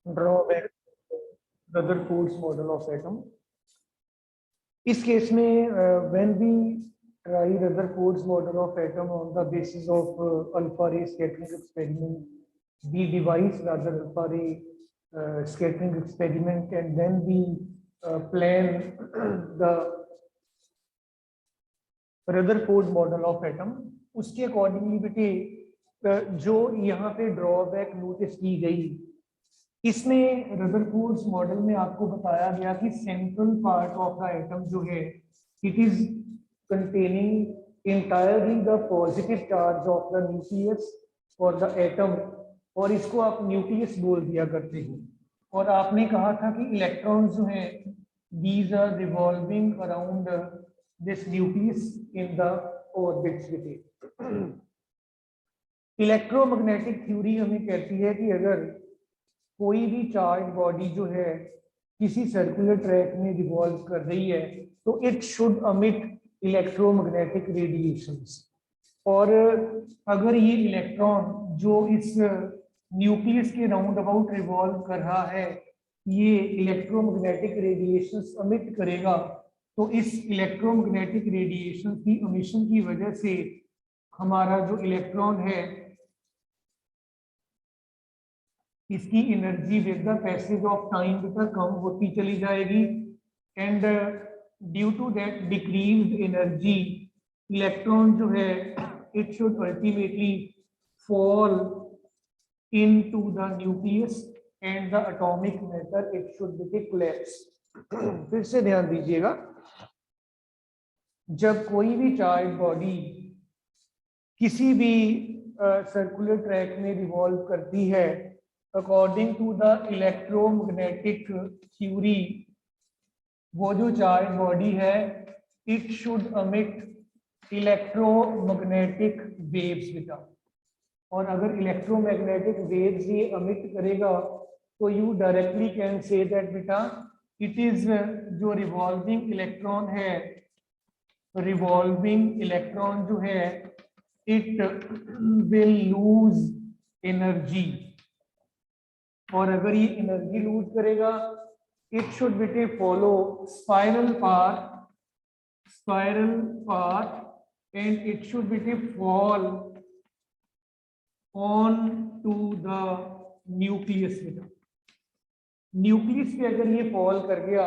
Drawback Rutherford's model of atom. इस case में when we try Rutherford's model of atom on the basis of alpha ray scattering experiment, we devise rather alpha ray scattering experiment, and then we plan the Rutherford model of atom. उसके accordingly बेटे जो यहाँ पे drawback notice की गई, इसमें Rutherford model में आपको बताया गया कि central part of the atom जो है it is containing entirely the positive charge of the nucleus और द एटम, और इसको आप न्यूक्लियस बोल दिया करते हो। और आपने कहा था कि इलेक्ट्रॉन्स जो हैं these are revolving around this nucleus in the orbits with it. Electromagnetic theory हमें कहती है कि अगर कोई भी चार्ज बॉडी जो है किसी सर्कुलर ट्रैक में रिवॉल्व कर रही है तो it should emit electromagnetic radiations. और अगर ये इलेक्ट्रॉन जो इस न्यूक्लियस के राउंड अबाउट रिवॉल्व कर रहा है ये इलेक्ट्रोमैग्नेटिक रेडिएशंस अमिट करेगा, तो इस इलेक्ट्रोमैग्नेटिक रेडिएशन की एमिशन की वजह से हमारा जो इलेक्ट्रॉन है इसकी energy with the passage of time बेटा कम होती चली जाएगी, and due to that decreased energy electron जो है it should ultimately fall into the nucleus and the atomic matter it should be collapsed। फिर से ध्यान दीजिएगा, जब कोई भी चार्ज बॉडी किसी भी सर्कुलर ट्रैक में रिवॉल्व करती है according to the electromagnetic theory, वो जो चार्ज बॉडी है it should emit electromagnetic waves बेटा। और अगर इलेक्ट्रोमैग्नेटिक वेव्स ये अमिट करेगा तो you directly can say that बेटा इट इज जो रिवॉल्विंग इलेक्ट्रॉन है, रिवॉल्विंग इलेक्ट्रॉन जो है इट विल लूज एनर्जी। और अगर ये एनर्जी लूज करेगा इट शुड बेटे follow spiral path and it should बेटे fall on to the nucleus. Nucleus पे अगर ये फॉल कर गया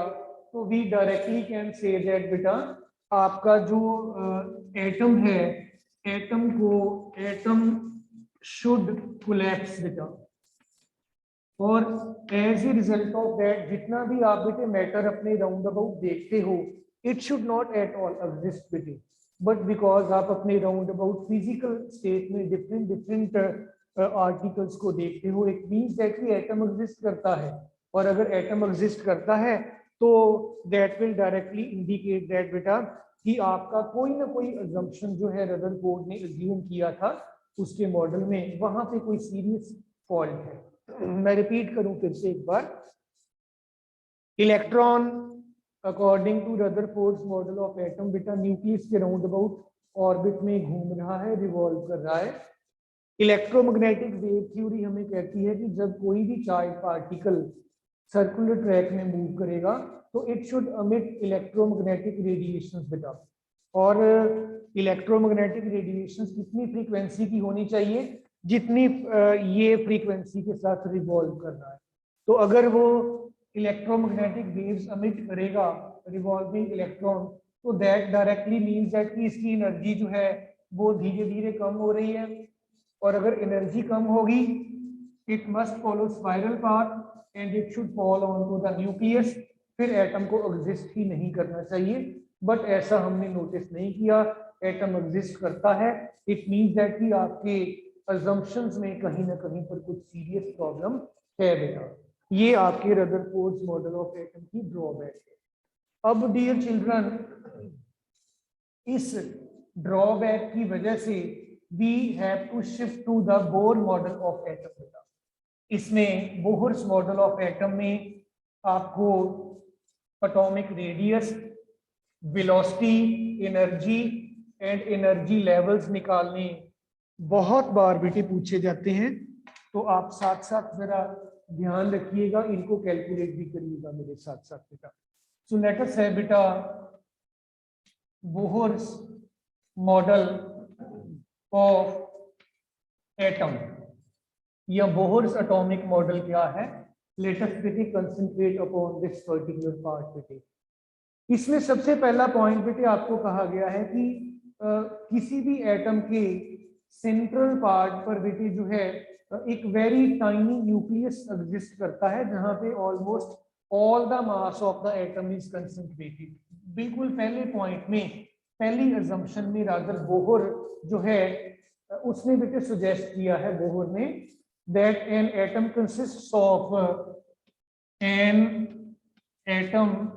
तो we directly can say that बेटा आपका जो एटम है एटम शुड कोलैप्स बेटा। और as a result of that जितना भी आप बेटे मैटर अपने राउंड अबाउट देखते हो it should not at all exist बेटे, बट बिकॉज आप अपने राउंड अबाउट फिजिकल स्टेट में डिफरेंट आर्टिकल्स को देखते हो, इट मीन्स दैट कि एटम एग्जिस्ट करता है। और अगर एटम एग्जिस्ट करता है तो that will directly indicate that बेटा कि आपका कोई ना कोई अजम्पशन जो है रदरफोर्ड ने अज्यूम किया था उसके मॉडल में वहां पे कोई सीरियस फॉल्ट है। मैं रिपीट करूं फिर से एक बार, electron according to Rutherford's model of atom बेटा न्यूक्लियस के राउंड अबाउट ऑर्बिट में घूम रहा है, रिवॉल्व कर रहा है। इलेक्ट्रोमैग्नेटिक वेव थ्योरी हमें कहती है कि जब कोई भी चार्ज पार्टिकल सर्कुलर ट्रैक में मूव करेगा तो it should emit electromagnetic radiations बेटा। और इलेक्ट्रोमैग्नेटिक रेडिएशंस कितनी फ्रीक्वेंसी की होनी चाहिए, जितनी ये फ्रीक्वेंसी के साथ रिवॉल्व कर रहा है। तो अगर वो इलेक्ट्रोमैग्नेटिक वेव्स अमिट करेगा रिवॉल्विंग इलेक्ट्रॉन तो दैट डायरेक्टली मीन्स दैट कि इसकी एनर्जी जो है वो धीरे धीरे कम हो रही है। और अगर एनर्जी कम होगी it must follow spiral path and it should fall on to the nucleus, फिर एटम को एग्जिस्ट ही नहीं करना चाहिए। बट ऐसा हमने नोटिस नहीं किया, एटम एग्जिस्ट करता है। इट मीन्स दैट कि आपके अजम्पशंस में कहीं ना कहीं पर कुछ सीरियस प्रॉब्लम है बेटा। ये आपके रदरफोर्ड्स मॉडल ऑफ एटम की ड्रॉबैक है। अब डियर चिल्ड्रन, इस ड्रॉबैक की वजह से we have to shift to the Bohr model of atom बेटा। इसमें बोहर्स मॉडल ऑफ एटम में आपको atomic radius, velocity, energy and energy levels निकालने बहुत बार बेटे पूछे जाते हैं। तो आप साथ साथ जरा ध्यान रखिएगा, इनको कैलकुलेट भी करिएगा मेरे साथ साथ बेटा। सो लेट अस है बेटा बोहर्स मॉडल ऑफ एटम या बोहर्स एटॉमिक मॉडल क्या है। लेट अस बेटे concentrate upon this particular part बेटे। इसमें सबसे पहला पॉइंट बेटे आपको कहा गया है कि किसी भी एटम के सेंट्रल पार्ट पर बेटे जो है एक वेरी टाइनी न्यूक्लियस एग्जिस्ट करता है जहां पे almost all the mass of the atom is concentrated. बिल्कुल पहले पॉइंट में, पहली अजम्पशन में रादर बोहर जो है उसने बेटे सजेस्ट किया है, बोहर ने, that an atom consists of an atom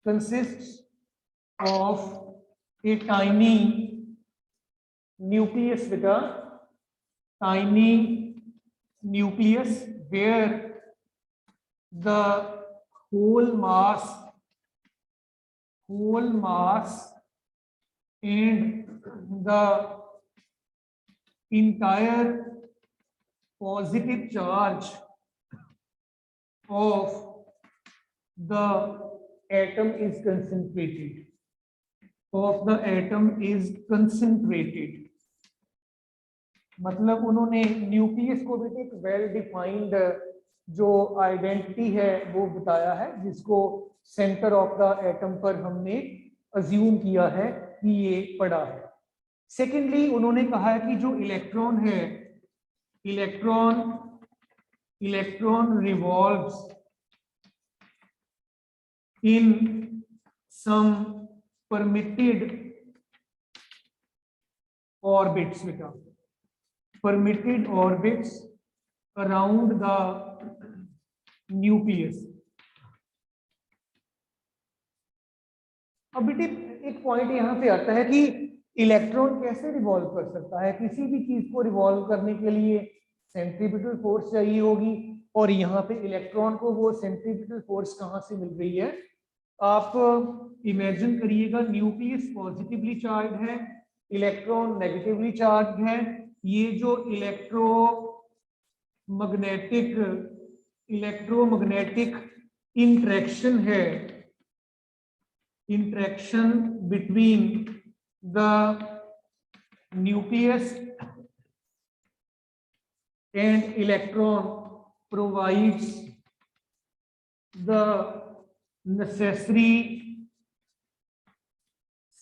consists of a tiny nucleus with a tiny nucleus where the whole mass and the entire positive charge of the atom is concentrated, मतलब उन्होंने nucleus को भी एक well defined जो identity है वो बताया है, जिसको सेंटर ऑफ द एटम पर हमने अज्यूम किया है कि ये पड़ा है। सेकेंडली उन्होंने कहा है कि जो इलेक्ट्रॉन है, electron revolves in some permitted orbits beta, permitted orbits around the nucleus। अब बेटे एक पॉइंट यहाँ पे आता है कि इलेक्ट्रॉन कैसे रिवॉल्व कर सकता है। किसी भी चीज को रिवॉल्व करने के लिए सेंट्रीपिटल फोर्स चाहिए होगी, और यहाँ पे इलेक्ट्रॉन को वो सेंट्रीपिटल फोर्स कहाँ से मिल रही है। आप इमेजिन करिएगा, न्यूक्लियस पॉजिटिवली चार्ज है, इलेक्ट्रॉन नेगेटिवली चार्ज है। ये जो इलेक्ट्रोमैग्नेटिक इंटरेक्शन है, interaction between the nucleus and electron provides the necessary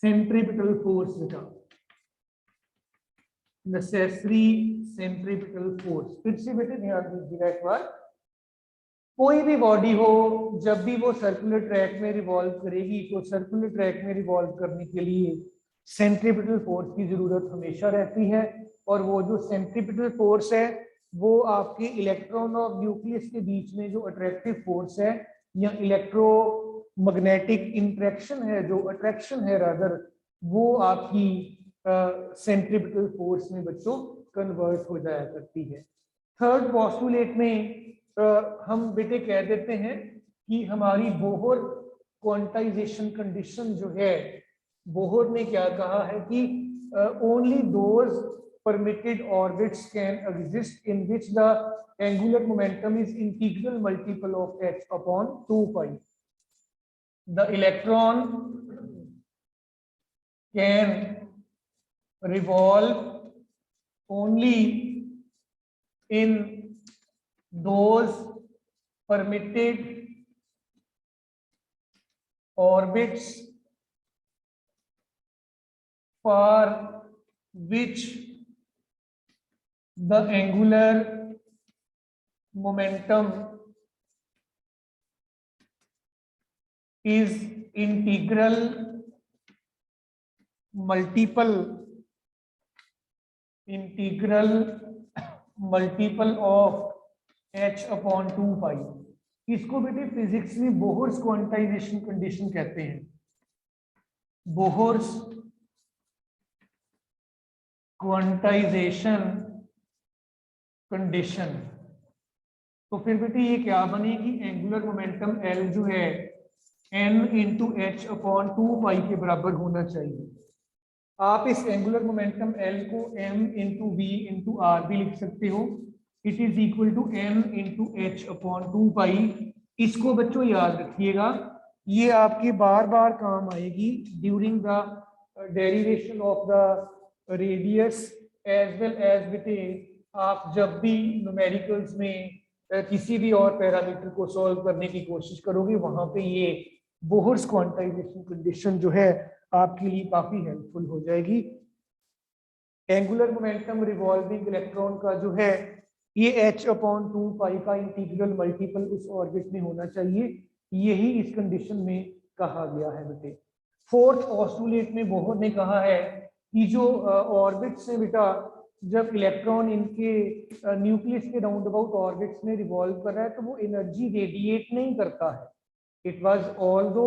centripetal force beta, necessary centripetal force। फिर से बेटे ध्यान दीजिएगा एक बार, कोई भी बॉडी हो जब भी वो सर्कुलर ट्रैक में रिवॉल्व करेगी तो सर्कुलर ट्रैक में रिवॉल्व करने के लिए सेंट्रीपिटल फोर्स की जरूरत हमेशा रहती है, और वो जो सेंट्रीपिटल फोर्स है वो आपके इलेक्ट्रॉन और न्यूक्लियस के बीच में जो अट्रैक्टिव फोर्स है या इलेक्ट्रोमैग्नेटिक इंटरेक्शन है, जो अट्रैक्शन है रादर, वो आपकी सेंट्रीपिटल फोर्स में बच्चों कन्वर्ट हो जाया करती है। थर्ड पोस्टुलेट में हम बेटे कह देते हैं कि हमारी बोहर क्वांटाइजेशन कंडीशन जो है, बोहर ने क्या कहा है कि only those permitted orbits can exist in which the angular momentum is integral multiple of h upon 2 pi. The electron can revolve only in those permitted orbits for which the angular momentum is integral multiple of h upon 2 pi। इसको बेटे physics में Bohr's quantization condition कहते हैं, Bohr's quantization condition. तो फिर बेटे ये क्या बनेगी, एंगुलर मोमेंटम L जो है n into h upon 2 pi के बराबर होना चाहिए। आप इस एंगुलर मोमेंटम L को m into v into r भी लिख सकते हो, it is equal to m into h upon 2 pi. इसको बच्चों याद रखिएगा, ये आपके बार बार काम आएगी during the derivation of the radius as well as बेटे आप जब भी न्यूमेरिकल्स में किसी भी और पैरामीटर को सॉल्व करने की कोशिश करोगे, वहां पे ये बोहर्स क्वांटाइजेशन कंडीशन जो है आपके लिए काफी हेल्पफुल हो जाएगी। एंगुलर मोमेंटम रिवॉल्विंग इलेक्ट्रॉन का जो है ये h अपॉन 2 पाई का इंटीग्रल मल्टीपल उस ऑर्बिट में होना चाहिए, यही इस कंडीशन में कहा गया है बेटे। फोर्थ पोस्टुलेट में बोहर ने कहा है कि जो ऑर्बिट्स हैं बेटा, जब इलेक्ट्रॉन इनके न्यूक्लियस के राउंड अबाउट ऑर्बिट्स में रिवॉल्व कर रहा है तो वो एनर्जी रेडिएट नहीं करता है। It was although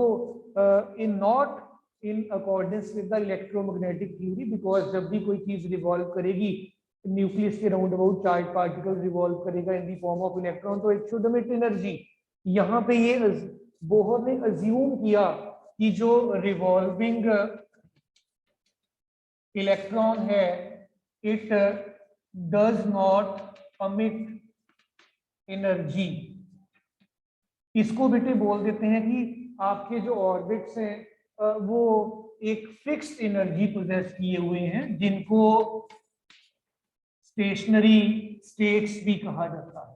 in not in accordance with the electromagnetic theory, because जब भी कोई चीज रिवॉल्व करेगी न्यूक्लियस के round about charge particle revolve करेगा in the form of electron, तो इट शुड एमिट एनर्जी। यहाँ पे ये बोहर ने अज्यूम किया कि जो रिवॉल्विंग इलेक्ट्रॉन है it does not emit energy. इसको बेटे बोल देते हैं कि आपके जो ऑर्बिट्स हैं वो एक फिक्स्ड एनर्जी पोजेस किए हुए हैं, जिनको स्टेशनरी स्टेट्स भी कहा जाता है।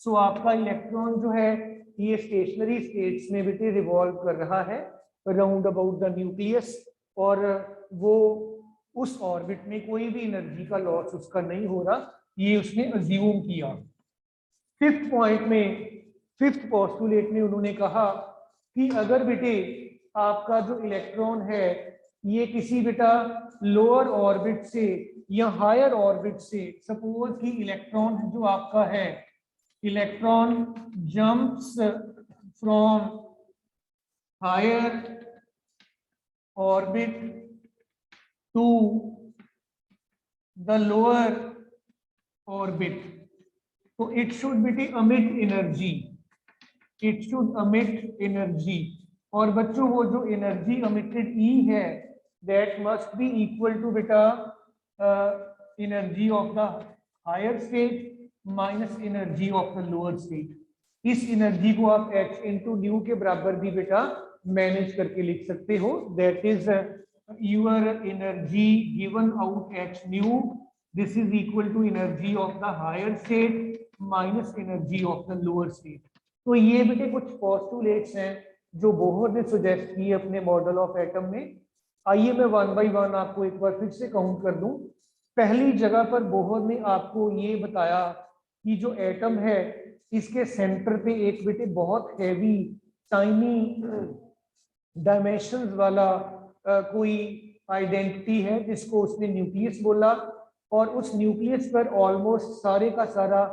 सो आपका इलेक्ट्रॉन जो है ये स्टेशनरी स्टेट्स में बेटे रिवॉल्व कर रहा है अराउंड अबाउट द न्यूक्लियस, और वो उस ऑर्बिट में कोई भी एनर्जी का लॉस उसका नहीं हो रहा, ये उसने अज्यूम किया। फिफ्थ पॉइंट में, फिफ्थ पोस्टुलेट में उन्होंने कहा कि अगर बेटे आपका जो इलेक्ट्रॉन है ये किसी बेटा लोअर ऑर्बिट से या हायर ऑर्बिट से, सपोज कि इलेक्ट्रॉन जो आपका है, electron jumps from higher orbit to the lower orbit, तो इट शुड बेटे emit energy, it should emit energy. और बच्चों वो जो एनर्जी अमिटेड ई है that must be equal to बेटा energy of the higher state minus energy of the lower state. इस energy को आप h इंटू न्यू के बराबर भी बेटा मैनेज करके लिख सकते हो, that is your energy given out h nu, this is equal to energy of the higher state minus energy of the lower state. तो ये बेटे कुछ पोस्टुलेट्स हैं जो बोहर ने सुजेस्ट किए अपने मॉडल ऑफ एटम में। आइए मैं वन बाय वन आपको एक बार फिर से काउंट कर दूं। पहली जगह पर बोहर ने आपको ये बताया कि जो एटम है इसके सेंटर पे एक बेटे बहुत हैवी टाइनी डायमेंशंस वाला कोई आइडेंटिटी है जिसको उसने न्यूक्लियस बोला, और उस न्यूक्लियस पर ऑलमोस्ट सारे का सारा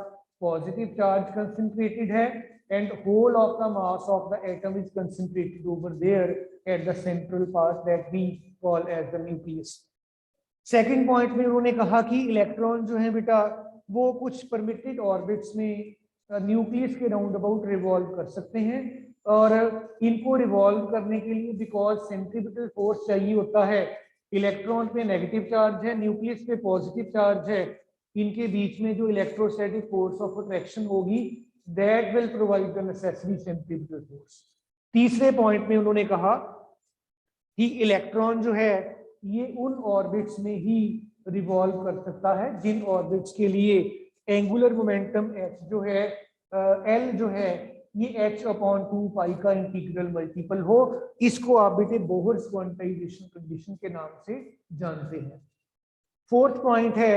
पॉजिटिव चार्ज कंसंट्रेटेड है and whole of the mass of the atom is concentrated over there at the central part that we call as the nucleus. Second point में उन्होंने कहा कि इलेक्ट्रॉन जो है बेटा वो कुछ परमिटेड ऑर्बिट्स में न्यूक्लियस के राउंड अबाउट रिवॉल्व कर सकते हैं, और इनको रिवॉल्व करने के लिए बिकॉज सेंट्रीपिटल फोर्स चाहिए होता है, इलेक्ट्रॉन पे नेगेटिव चार्ज है, न्यूक्लियस पे पॉजिटिव चार्ज है, इनके बीच में जो इलेक्ट्रोस्टैटिक फोर्स ऑफ अट्रैक्शन होगी that will provide the necessary centrifugal force. तीसरे पॉइंट में उन्होंने कहा कि इलेक्ट्रॉन जो है ये उन ऑर्बिट्स में ही रिवॉल्व कर सकता है जिन ऑर्बिट्स के लिए एंगुलर मोमेंटम h जो है L जो है ये h अपॉन 2 पाई का इंटीग्रल मल्टीपल हो। इसको आप बेटे बोहर्स क्वांटाइजेशन कंडीशन के नाम से जानते हैं। फोर्थ पॉइंट है,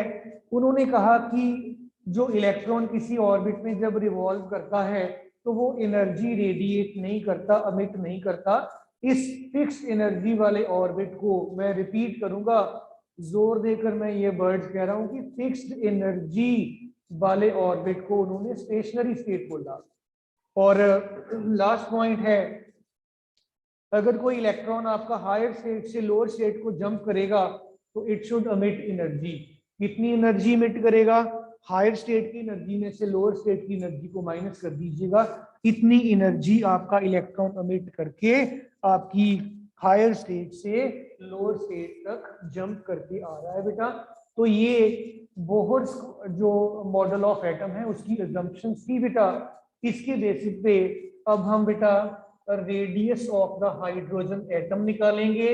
उन्होंने कहा कि जो इलेक्ट्रॉन किसी ऑर्बिट में जब रिवॉल्व करता है तो वो एनर्जी रेडिएट नहीं करता, अमिट नहीं करता। इस फिक्स्ड एनर्जी वाले ऑर्बिट को मैं रिपीट करूंगा, जोर देकर मैं ये वर्ड्स कह रहा हूं कि फिक्स्ड एनर्जी वाले ऑर्बिट को उन्होंने स्टेशनरी स्टेट बोला। और लास्ट पॉइंट है, अगर कोई इलेक्ट्रॉन आपका हायर स्टेट से लोअर स्टेट को जंप करेगा तो इट शुड अमिट एनर्जी। कितनी एनर्जी इमिट करेगा? हायर स्टेट की एनर्जी में से लोअर स्टेट की एनर्जी को माइनस कर दीजिएगा, इतनी एनर्जी आपका इलेक्ट्रॉन अमिट करके आपकी हायर स्टेट से लोअर स्टेट तक जंप करके आ रहा है बेटा। तो ये बोहर्स जो मॉडल ऑफ एटम है उसकी अजम्पशंस थी बेटा, इसके बेसिस पे अब हम बेटा radius of the hydrogen atom निकालेंगे।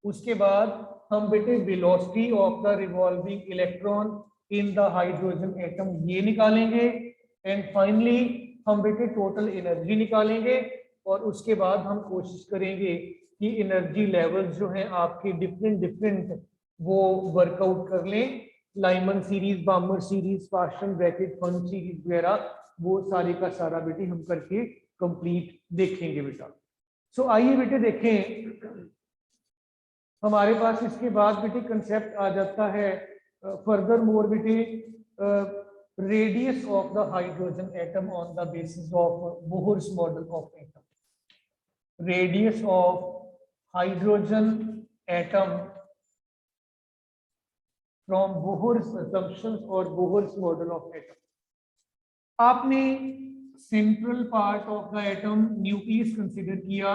उसके बाद हम बेटे velocity of the revolving electron in the hydrogen atom ये निकालेंगे। एंड फाइनली हम बेटे टोटल एनर्जी निकालेंगे और उसके बाद हम कोशिश करेंगे कि एनर्जी लेवल्स जो हैं आपके डिफरेंट वो वर्कआउट कर लें। Lyman series, Balmer series, Paschen Brackett, Pfund series वगैरह वो सारे का सारा बेटे हम करके कंप्लीट देखेंगे बेटा। सो आइए बेटे देखें, हमारे पास इसके बाद बेटे कंसेप्ट आ जाता है फर्दर मोर बेटे radius of the hydrogen atom on the basis of Bohr's model of atom. Radius of hydrogen atom from Bohr's assumptions और बोहर्स मॉडल ऑफ एटम। आपने central part of the atom nucleus consider किया,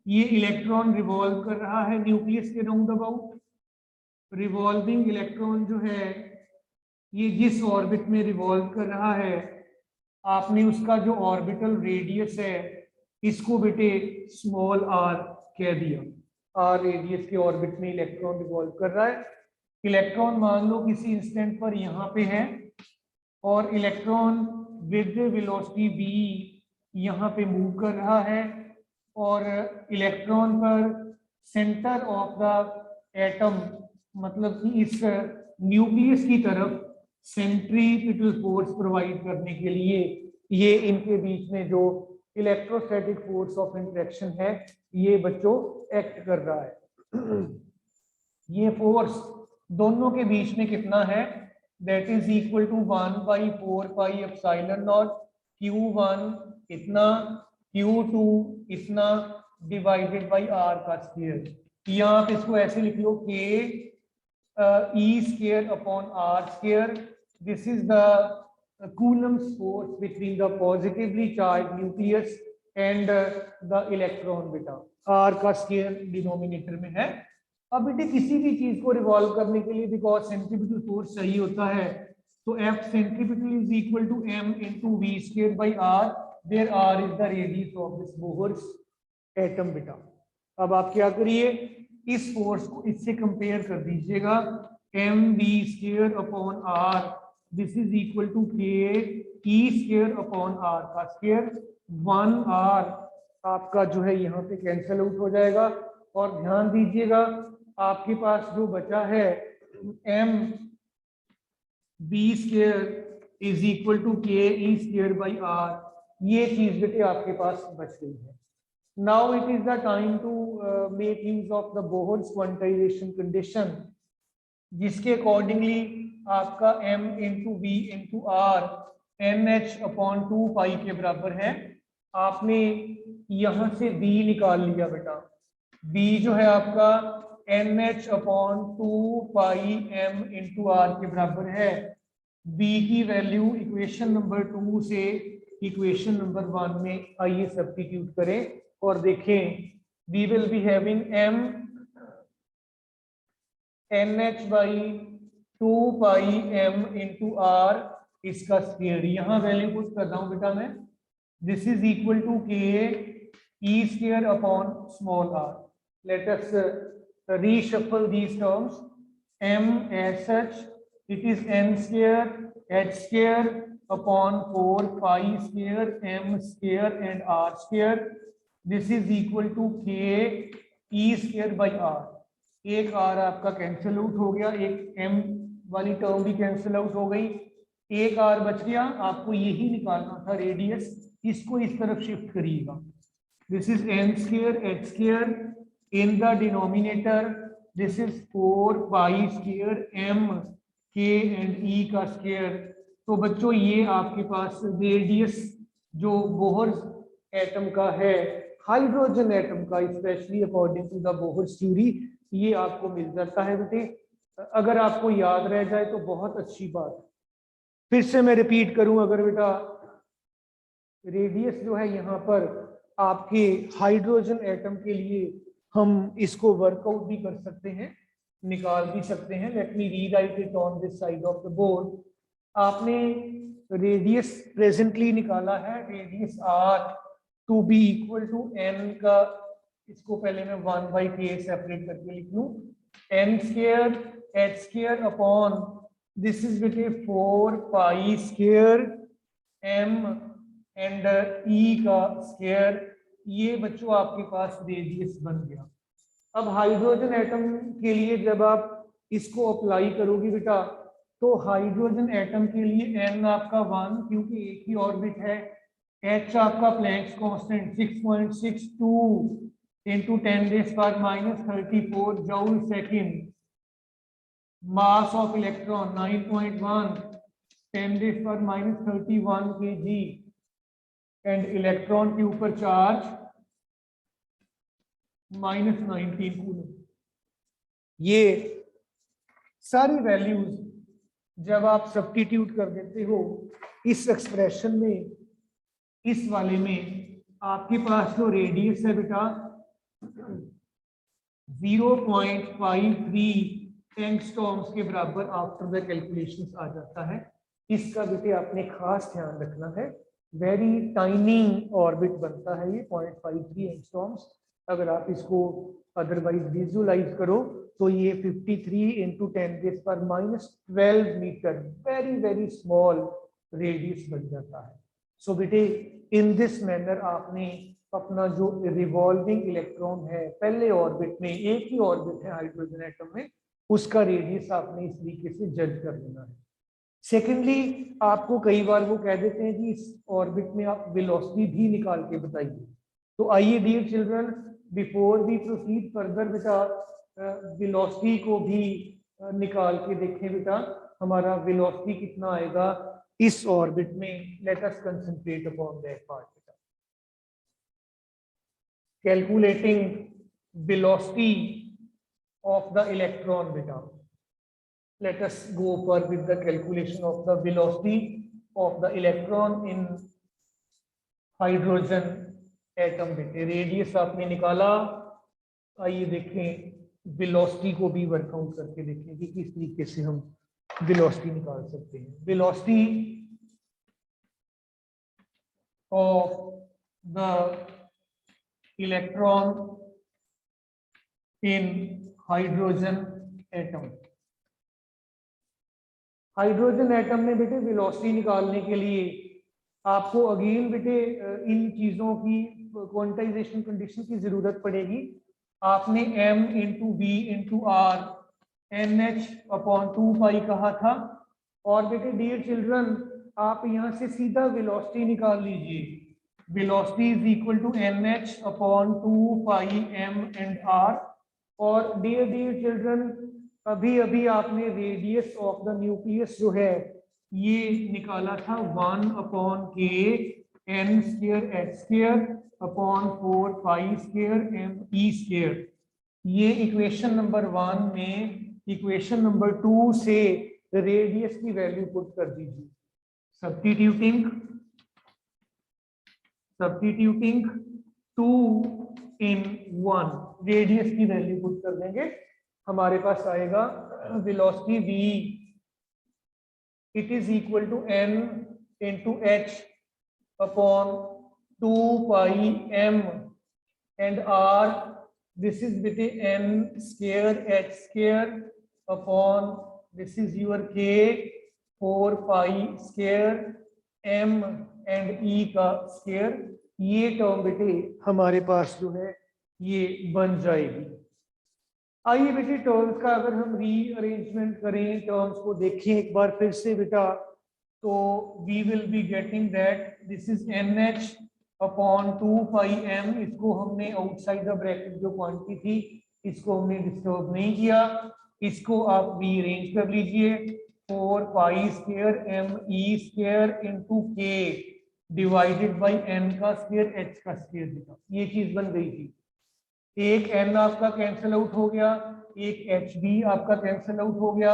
ये electron revolve कर रहा है nucleus के round about. Revolving electron जो है ये जिस ऑर्बिट में रिवॉल्व कर रहा है आपने उसका जो ऑर्बिटल रेडियस है इसको बेटे स्मॉल आर कह दिया। आर रेडियस के ऑर्बिट में इलेक्ट्रॉन रिवॉल्व कर रहा है। इलेक्ट्रॉन मान लो किसी इंस्टेंट पर यहाँ पे है और इलेक्ट्रॉन विद वेलोसिटी v यहाँ पे मूव कर रहा है और इलेक्ट्रॉन पर सेंटर ऑफ द एटम मतलब कि इस न्यूक्लियस की तरफ सेंट्रीपिटल फोर्स प्रोवाइड करने के लिए ये इनके बीच में जो इलेक्ट्रोस्टैटिक फोर्स ऑफ इंटरेक्शन है ये बच्चों एक्ट कर रहा है। ये फोर्स दोनों के बीच में कितना है, that is equal to 1/4 pi epsilon naught Q1 इतना, Q2 इतना डिवाइडेड बाई R का स्क्वायर। या आप इसको ऐसे लिख लो K E square upon R square. This is the Coulomb's force between the positively charged nucleus and the electron बेटा। R का स्क्वायर डिनोमिनेटर में है। अब बेटे किसी भी चीज को रिवॉल्व करने के लिए बिकॉज सेंट्रीपिटल फोर्स चाहिए होता है तो F centripetal is equal to m into v square by R, where R is the radius of this Bohr's atom बेटा। अब आप क्या करिए, इस फोर्स को इससे कंपेयर कर दीजिएगा, mv square upon R this is equal to k E square upon R का स्क्वायर। 1R आपका जो है यहाँ पे कैंसिल आउट हो जाएगा और ध्यान दीजिएगा आपके पास जो बचा है m b square is equal to k E square by R, ये चीज बेटे आपके पास बच गई है। Now it is the time to make use of the Bohr's quantization condition जिसके अकॉर्डिंगली आपका m into v into r NH upon 2 pi के बराबर है। आपने यहां से b निकाल लिया बेटा, b जो है आपका NH upon 2 pi m into r के बराबर है। b की वैल्यू इक्वेशन नंबर 2 से इक्वेशन नंबर 1 में आइए सब्स्टिट्यूट करें और देखें। We will be having m NH by 2 pi m into r इसका स्क्वायर, यहाँ वैल्यू पुट कर रहा हूं बेटा मैं। This is equal to k E square upon small r। Let us reshuffle these terms. M as such it is n square h square upon 4 pi square m square and r square. This is equal to k E square by r. एक r आपका cancel out हो गया, एक m वाली term भी cancel out हो गई, एक r बच गया। आपको यही निकालना था रेडियस, इसको इस तरफ शिफ्ट करिएगा। This is n square h square in the denominator, this is 4 pi square m k and e का स्क्वायर। तो बच्चों ये आपके पास रेडियस जो बोहर्स एटम का है, हाइड्रोजन एटम का, specially according to the Bohr's theory, ये आपको मिल जाता है बेटे। अगर आपको याद रह जाए तो बहुत अच्छी बात। फिर से मैं रिपीट करूं, अगर बेटा रेडियस जो है यहाँ पर आपके हाइड्रोजन एटम के लिए हम इसको वर्कआउट भी कर सकते हैं। निकाल भी सकते हैं। Let me rewrite it on this side of the board. आपने रेडियस प्रेजेंटली निकाला है, radius r to be equal to n का, इसको पहले मैं 1/k सेपरेट करके लिख लूं, n square h square upon this is बेटे 4 स्क्वायर एम एंड ई का स्क्वायर। ये बच्चों आपके पास रेडियस बन गया। अब हाइड्रोजन एटम के लिए जब आप इसको अप्लाई करोगे बेटा, तो हाइड्रोजन एटम के लिए n आपका 1 क्योंकि एक ही ऑर्बिट है, h आपका Planck's constant 6.62 into 10⁻⁻34 joule second, mass of electron 9.1 10⁻31 kg and electron के ऊपर चार्ज -19 कूलम। ये सारी वैल्यूज जब आप सब्स्टिट्यूट कर देते हो इस एक्सप्रेशन में, इस वाले में, आपके पास जो रेडियस है बेटा 0.53 एंगस्ट्रॉम्स के बराबर आफ्टर द कैलकुलेशंस आ जाता है। इसका बेटे आपने खास ध्यान रखना है, वेरी टाइनी ऑर्बिट बनता है ये 0.53 एंगस्ट्रॉम्स। अगर आप इसको अदरवाइज विजुअलाइज करो तो ये 53 into 10⁻12 metre, very very small radius बन जाता है। सो बेटे इन दिस मैनर आपने अपना जो रिवॉल्विंग इलेक्ट्रॉन है पहले ऑर्बिट में, एक ही ऑर्बिट है हाइड्रोजन एटम में, उसका रेडियस आपने इस तरीके से जज कर लेना है। सेकेंडली, आपको कई बार वो कह देते हैं कि इस ऑर्बिट में आप वेलोसिटी भी निकाल के बताइए। तो आइए dear children, before we proceed further बेटा वेलोसिटी को भी निकाल के देखें बेटा, हमारा वेलोसिटी कितना आएगा इस ऑर्बिट में। Let us concentrate upon that part बेटा। Calculating velocity of the electron बेटा, let us go for with the calculation of the velocity of the electron in hydrogen atom बेटे। रेडियस आपने निकाला, आइए देखें वेलोसिटी को भी वर्कआउट करके देखें कि किस तरीके से हम वेलोसिटी निकाल सकते हैं। Velocity of the electron in hydrogen atom. Hydrogen atom में बेटे वेलोसिटी निकालने के लिए आपको अगेन बेटे इन चीजों की क्वांटाइजेशन कंडीशन की जरूरत पड़ेगी। आपने m into b into r NH/2 कहा था, और बेटे डियर चिल्ड्रन आप यहां से सीधा वेलोसिटी निकाल लीजिए। Velocity is equal to NH/2 m and r। और डियर चिल्ड्रन अभी अभी आपने रेडियस ऑफ द न्यूक्लियस जो है ये निकाला था 1/k n square h square upon 4 square m e square. ये इक्वेशन नंबर 1 में इक्वेशन नंबर 2 से रेडियस की वैल्यू पुट कर दीजिए। सब्स्टिट्यूटिंग 2 in 1 रेडियस की वैल्यू पुट कर देंगे, हमारे पास आएगा velocity v it is equal to n into h upon 2 m and r this is बेटे n square h square upon this is your k 4 square m and e का square. ये term बेटे हमारे पास जो है ये बन जाएगी। आइए बेटे टर्म्स का अगर हम रीअरेंजमेंट करें, टर्म्स को देखें एक बार फिर से बेटा, तो we will be getting that this is NH/2 m। इसको हमने आउटसाइड द ब्रैकेट जो क्वांटिटी थी इसको हमने डिस्टर्ब नहीं किया, इसको आप रीअरेंज कर लीजिए। 4 square m e square into k divided by n का स्क्वायर h का स्क्वायर बेटा, ये चीज बन गई थी। एक n आपका कैंसिल आउट हो गया, एक h भी आपका कैंसिल आउट हो गया,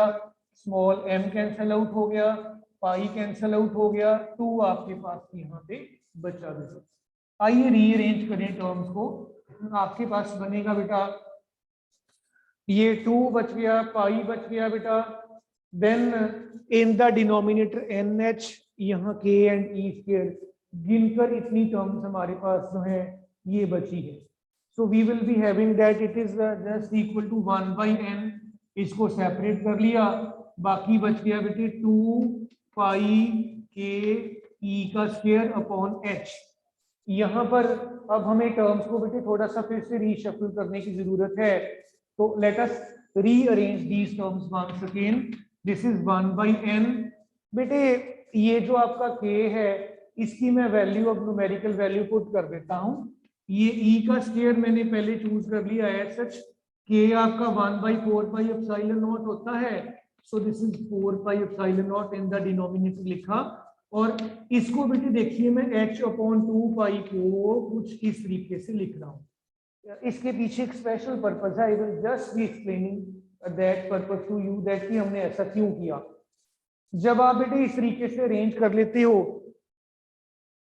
स्मॉल m कैंसिल आउट हो गया, पाई कैंसिल आउट हो गया, 2 आपके पास यहाँ पे बचा बेटा। आइए रीअरेंज करें टर्म्स को। आपके पास बनेगा बेटा ये 2 बच गया, पाई बच गया बेटा। Then in the denominator NH, यहाँ K एंड E स्क्वायर, गिनकर इतनी टर्म्स हमारे पास जो है ये बची है। So we will be having that it is just equal to 1/n, इसको सेपरेट कर लिया, बाकी बच गया बेटे 2 पाई K E का स्क्वायर अपॉन H। यहाँ पर अब हमें टर्म्स को बेटे थोड़ा सा फिर से रीशफल करने की जरूरत है, तो let us rearrange these terms once again. This is 1/n। बेटे ये जो आपका k है इसकी मैं वैल्यू अब न्यूमेरिकल वैल्यू पुट कर देता हूँ। ये e का स्क्वायर मैंने पहले चूज कर लिया है, सच k आपका 1/4 पाई एप्सिलॉन नॉट होता है, so this is 4 pi epsilon not in the denominator लिखा। और इसको बेटे देखिए मैं h/2 पाई को कुछ इस तरीके से लिख रहा हूँ। इसके पीछे एक स्पेशल पर्पस है, I will just be explaining that purpose to you, that कि हमने ऐसा क्यों किया। जब आप बेटे इस तरीके से अरेंज कर लेते हो,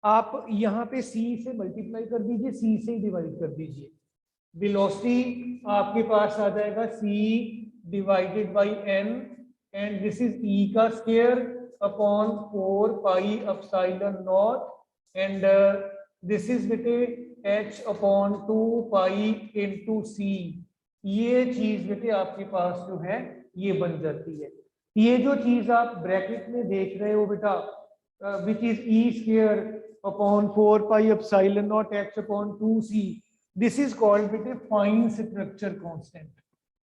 आप यहाँ पे c से मल्टीप्लाई कर दीजिए, c से डिवाइड कर दीजिए, वेलोसिटी आपके पास आ जाएगा c divided by n, and this is e का square upon 4 pi epsilon not, and this is बेटे h/2 पाई इंटू c। ये चीज बेटे आपके पास जो है ये बन जाती है। ये जो चीज आप ब्रैकेट में देख रहे हो बेटा, which is e square upon 4 pi epsilon not h/2c, this is called बेटे फाइन स्ट्रक्चर कांस्टेंट।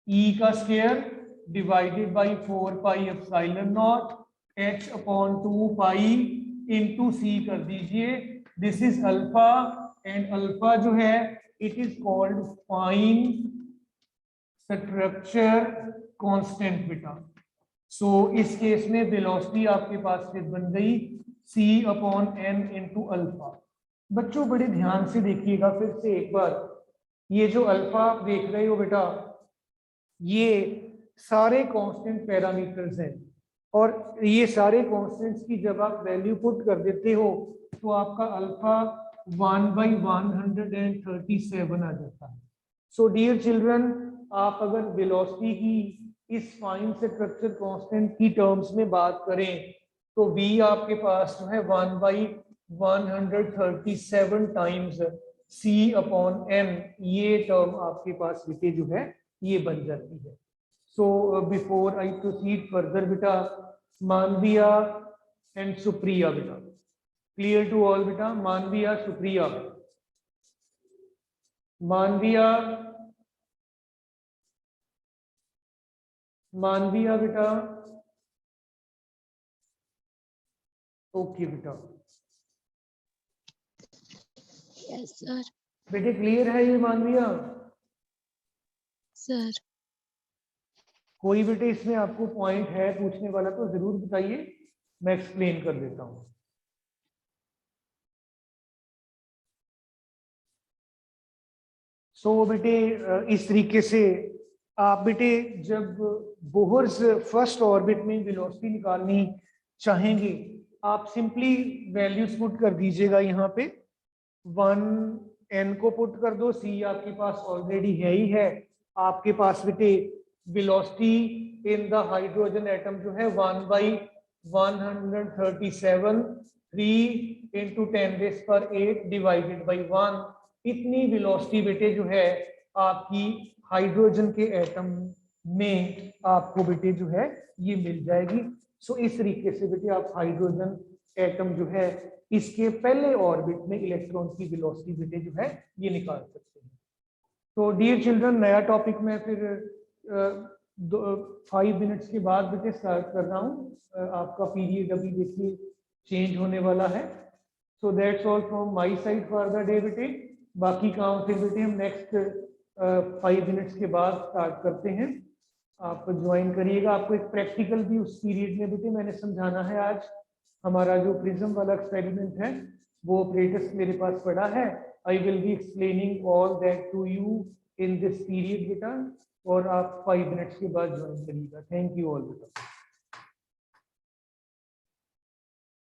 e का square divided by 4 pi epsilon not h/2 pi into c कर दीजिए, this is alpha, and alpha जो है it is called fine structure constant बेटा। सो इस case में velocity आपके पास फिर बन गई c/n इंटू अल्फा। बच्चों बड़े ध्यान से देखिएगा फिर से एक बार, ये जो अल्फा आप देख रहे हो बेटा, ये सारे कांस्टेंट पैरामीटर्स हैं, और ये सारे कांस्टेंट्स की जब आप वैल्यू पुट कर देते हो तो आपका अल्फा 1/137 आ जाता है। सो डियर चिल्ड्रन, आप अगर वेलोसिटी की इस फाइन स्ट्रक्चर कांस्टेंट की टर्म्स में बात करें तो v आपके पास जो है 1/137 टाइम्स c/n, ये टर्म आपके पास बेटे जो है ये बन जाती है। So before I proceed further बेटा, मानविया एंड सुप्रिया बेटा, क्लियर टू ऑल बेटा, मानविया सुप्रिया, मानविया मानविया बेटा, ओके बेटा, यस सर। बेटे क्लियर है ये मानविया? सर कोई बेटे इसमें आपको पॉइंट है पूछने वाला तो जरूर बताइए, मैं एक्सप्लेन कर देता हूं। सो बेटे इस तरीके से आप बेटे जब बोहर्स फर्स्ट ऑर्बिट में वेलोसिटी निकालनी चाहेंगे, आप सिंपली वैल्यूज पुट कर दीजिएगा। यहाँ पे 1n को पुट कर दो, c आपके पास ऑलरेडी है ही है, आपके पास बेटे velocity in the hydrogen atom जो है 1/137, 3 × 10⁸ डिवाइडेड बाई 1, इतनी वेलोसिटी बेटे जो है आपकी हाइड्रोजन के एटम में आपको बेटे जो है ये मिल जाएगी। सो इस तरीके से बेटे आप हाइड्रोजन एटम जो है इसके पहले ऑर्बिट में इलेक्ट्रॉन की वेलोसिटी बेटे जो है ये निकाल सकते हैं। तो डियर चिल्ड्रन, नया टॉपिक मैं फिर 5 मिनट्स के बाद बेटे स्टार्ट कर रहा हूँ। आपका पीरियड अभी देखिए चेंज होने वाला है। So that's all from my side for the day बेटे। बाकी काम फिर बेटे हम नेक्स्ट 5 मिनट्स के बाद स्टार्ट करते हैं। आप ज्वाइन करिएगा। आपको एक प्रैक्टिकल भी उस पीरियड में बेटे मैंने समझाना है। आज हमारा जो प्रिज्म वाला एक्सपेरिमेंट है वो ऑपरेटर्स मेरे पास पड़ा है। I will be explaining all that to you in this period बेटा, और आप 5 मिनट्स के बाद ज्वाइन करिएगा। थैंक यू ऑल बेटा।